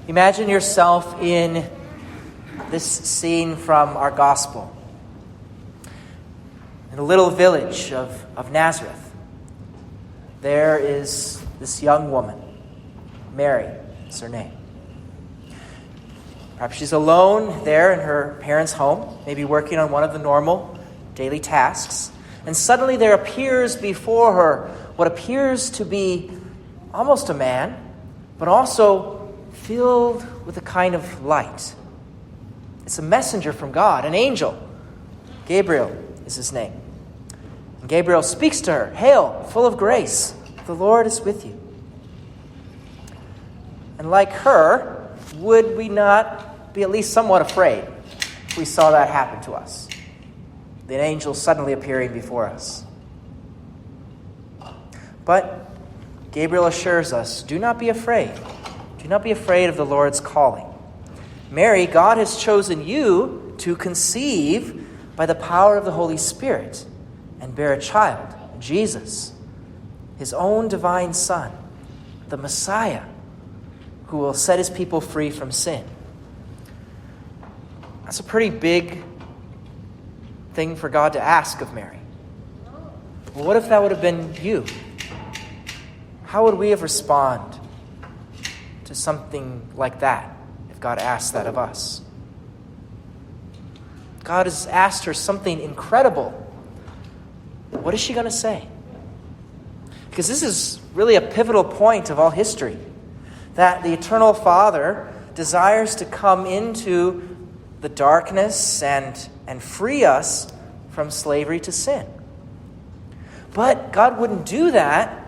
Imagine yourself in this scene from our gospel. In a little village of Nazareth, there is this young woman. Mary is her name. Perhaps she's alone there in her parents' home, maybe working on one of the normal daily tasks. And suddenly there appears before her what appears to be almost a man, but also filled with a kind of light. It's a messenger from God, an angel. Gabriel is his name. And Gabriel speaks to her, "Hail, full of grace, the Lord is with you." And like her, would we not be at least somewhat afraid if we saw that happen to us? The angel suddenly appearing before us. But Gabriel assures us, do not be afraid. Do not be afraid of the Lord's calling. Mary, God has chosen you to conceive by the power of the Holy Spirit and bear a child, Jesus, his own divine Son, the Messiah, who will set his people free from sin. That's a pretty big thing for God to ask of Mary. Well, what if that would have been you? How would we have responded to something like that if God asked that of us? God has asked her something incredible. What is she going to say? Because this is really a pivotal point of all history, that the eternal Father desires to come into the darkness and free us from slavery to sin. But God wouldn't do that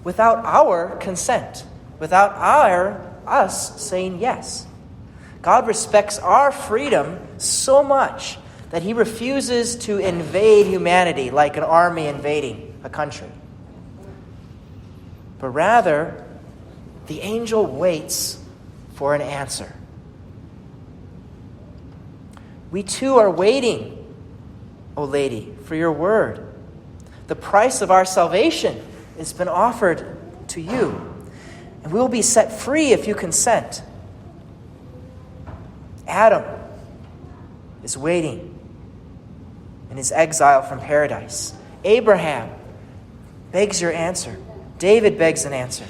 without our consent, without us saying yes. God respects our freedom so much that he refuses to invade humanity like an army invading a country. But rather, the angel waits for an answer. We too are waiting, O Lady, for your word. The price of our salvation has been offered to you, and we will be set free if you consent. Adam is waiting in his exile from paradise. Abraham begs your answer. David begs an answer.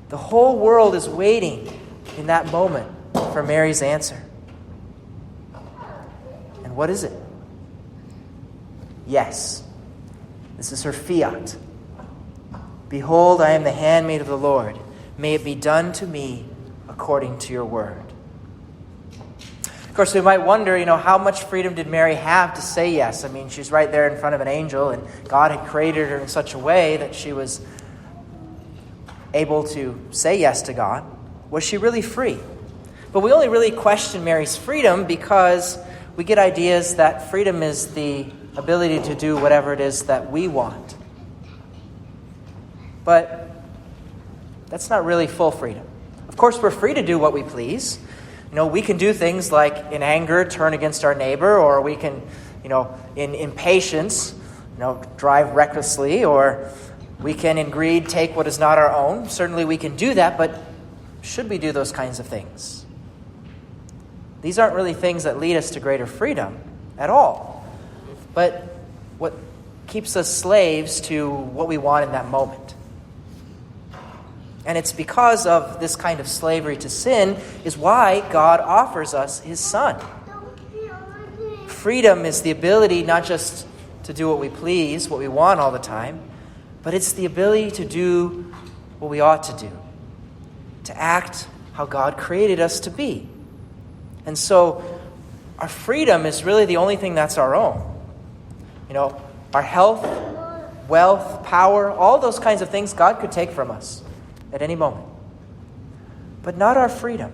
The whole world is waiting in that moment for Mary's answer. And what is it? Yes. This is her fiat. Behold, I am the handmaid of the Lord. May it be done to me according to your word. Of course, we might wonder, how much freedom did Mary have to say yes? I mean, she's right there in front of an angel, and God had created her in such a way that she was able to say yes to God. Was she really free? But we only really question Mary's freedom because we get ideas that freedom is the ability to do whatever it is that we want. But that's not really full freedom. Of course, we're free to do what we please. We can do things like in anger turn against our neighbor, or we can, in impatience, drive recklessly, or we can in greed take what is not our own. Certainly we can do that, but should we do those kinds of things? These aren't really things that lead us to greater freedom at all. But what keeps us slaves to what we want in that moment. And it's because of this kind of slavery to sin is why God offers us his Son. Freedom is the ability not just to do what we please, what we want all the time, but it's the ability to do what we ought to do, to act how God created us to be. And so our freedom is really the only thing that's our own. Our health, wealth, power, all those kinds of things God could take from us at any moment. But not our freedom.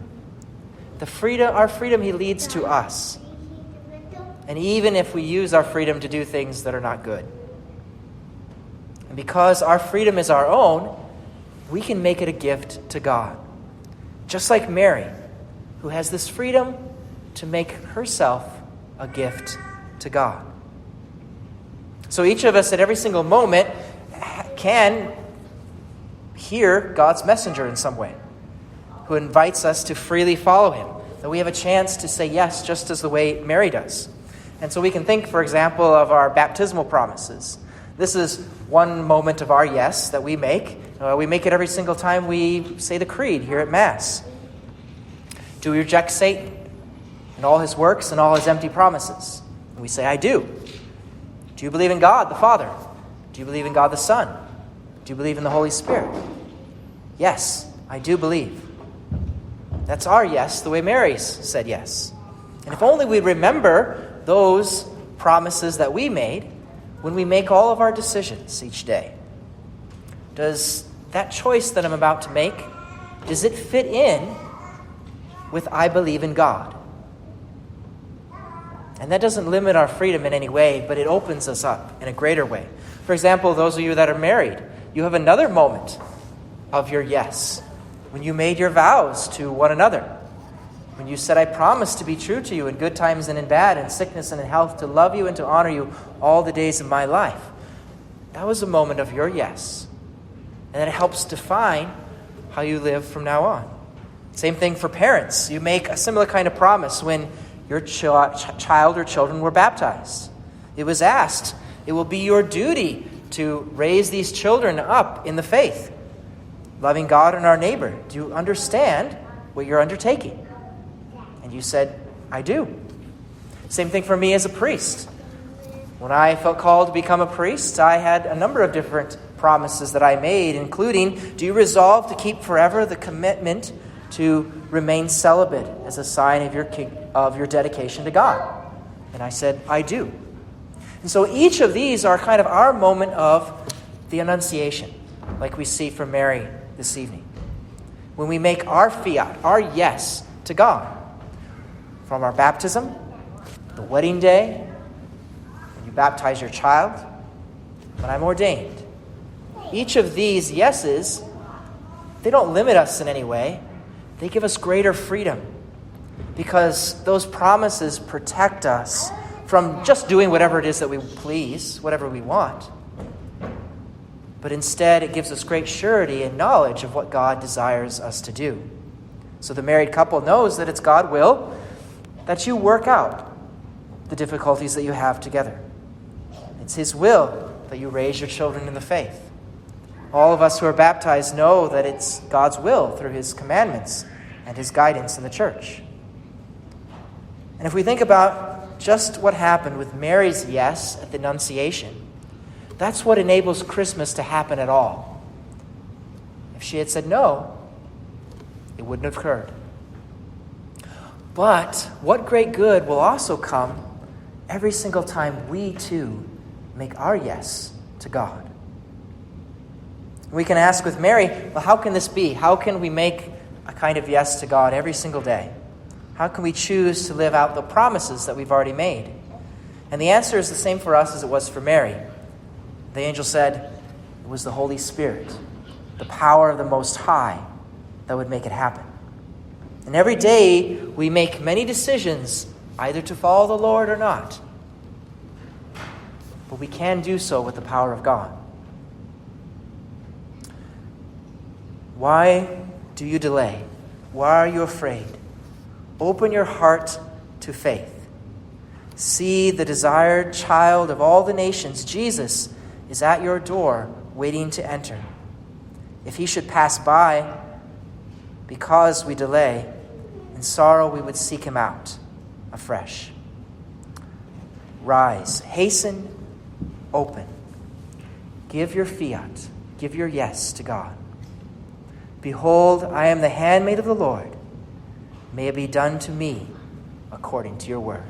Our freedom he leads to us. And even if we use our freedom to do things that are not good. And because our freedom is our own, we can make it a gift to God. Just like Mary, who has this freedom to make herself a gift to God. So each of us at every single moment can hear God's messenger in some way. who invites us to freely follow him, that we have a chance to say yes just as the way Mary does. And so we can think, for example, of our baptismal promises. This is one moment of our yes that we make. We make it every single time we say the creed here at Mass. Do we reject Satan and all his works and all his empty promises? And we say, I do. Do you believe in God the Father? Do you believe in God the Son? Do you believe in the Holy Spirit? Yes, I do believe. That's our yes, the way Mary's said yes. And if only we remember those promises that we made when we make all of our decisions each day. Does that choice that I'm about to make, does it fit in with I believe in God? And that doesn't limit our freedom in any way, but it opens us up in a greater way. For example, those of you that are married, you have another moment of your yes when you made your vows to one another. When you said, I promise to be true to you in good times and in bad, in sickness and in health, to love you and to honor you all the days of my life. That was a moment of your yes. And it helps define how you live from now on. Same thing for parents. You make a similar kind of promise when your child or children were baptized. It was asked, it will be your duty to raise these children up in the faith, loving God and our neighbor. Do you understand what you're undertaking? And you said, I do. Same thing for me as a priest. When I felt called to become a priest, I had a number of different promises that I made, including, do you resolve to keep forever the commitment to remain celibate as a sign of your dedication to God? And I said, I do. And so each of these are kind of our moment of the Annunciation, like we see from Mary this evening. When we make our fiat, our yes to God, from our baptism, the wedding day, when you baptize your child, when I'm ordained. Each of these yeses, they don't limit us in any way. They give us greater freedom because those promises protect us from just doing whatever it is that we please, whatever we want. But instead, it gives us great surety and knowledge of what God desires us to do. So the married couple knows that it's God's will that you work out the difficulties that you have together. It's his will that you raise your children in the faith. All of us who are baptized know that it's God's will through his commandments and his guidance in the church. And if we think about just what happened with Mary's yes at the Annunciation, that's what enables Christmas to happen at all. If she had said no, it wouldn't have occurred. But what great good will also come every single time we too make our yes to God. We can ask with Mary, well, how can this be? How can we make a kind of yes to God every single day? How can we choose to live out the promises that we've already made? And the answer is the same for us as it was for Mary. The angel said it was the Holy Spirit, the power of the Most High, that would make it happen. And every day we make many decisions either to follow the Lord or not. But we can do so with the power of God. Why do you delay? Why are you afraid? Open your heart to faith. See the desired child of all the nations, Jesus, is at your door waiting to enter. If he should pass by, because we delay, in sorrow we would seek him out afresh. Rise, hasten, open. Give your fiat, give your yes to God. Behold, I am the handmaid of the Lord. May it be done to me according to your word.